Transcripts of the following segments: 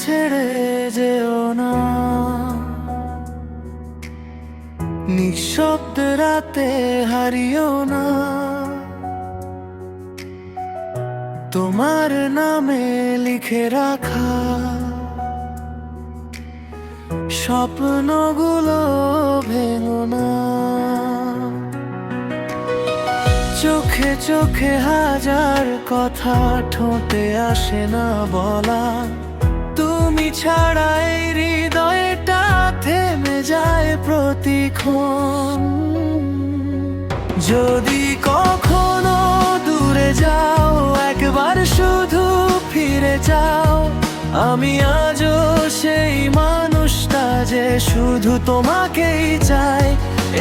ছেড়ে যেও না, নিঃশব্দ রাতে হারিও না। তোমার নামে লিখে রাখা স্বপ্নগুলো ভেঙো না। চোখে চোখে হাজার কথা ঠোঁটে আসে না বলা, তুমি ছাড়া এই হৃদয়টা থেমে যায় প্রতিক্ষণ। যদি কখনো দূরে যাও, একবার শুধু ফিরে যাও। আমি আজও সেই মানুষটা যে শুধু তোমাকেই চাই।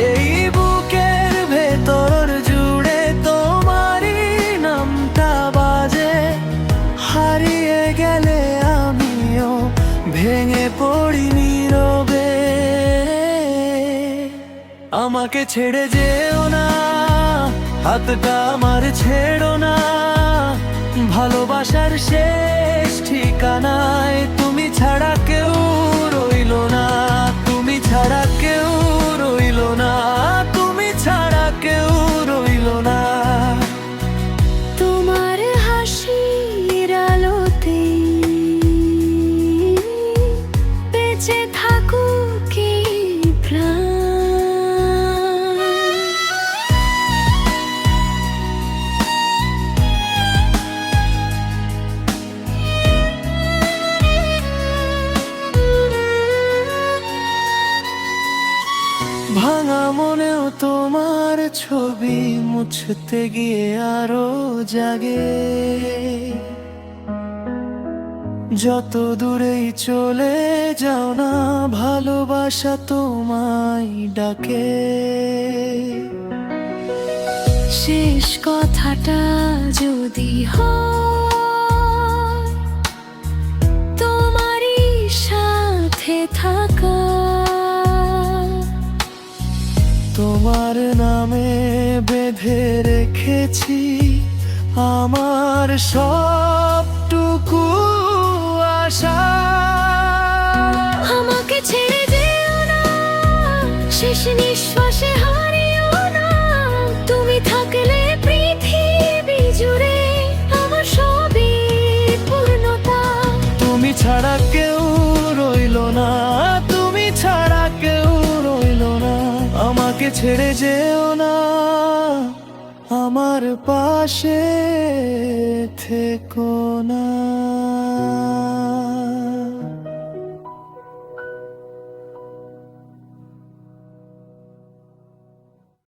এই বুকের ভেতর জুড়ে তোমারই নামটা বাজে। হারিয়ে গেলে আমিও ভেঙে পড়ি নীরবে। আমাকে ছেড়ে যেও না, হাতটা আমার ছেড়ো না। ভালোবাসার শেষ ঠিকানায় তুমি ছাড়া কেউ রইলো না, তুমি ছাড়া কেউ রইলো না, তুমি ছাড়া কেউ রইলো না। তোমার হাসির আলোতে বেঁচে থাকুক এই প্রাণ। ভাঙা মনেও তোমার ছবি মুছতে গিয়ে আরো জাগে। যত দূরেই চলে যাও না, ভালোবাসা তোমায় ডাকে। শেষ কথাটা যদি হয় তোমারই সাথে থাকা, তোমার নামে বেঁধে রেখেছি আমার সবটুকু আশা। আমাকে ছেড়ে যেও না, শেষ নিঃশ্বাসে হারিও না। তুমি থাকলে পৃথিবী জুড়ে আমার সবই পূর্ণতা। তুমি ছাড়া কেউ রইলো না, তুমি ছাড়া কেউ রইলো না। আমাকে ছেড়ে যেও না, আমার পাশে থেকো না।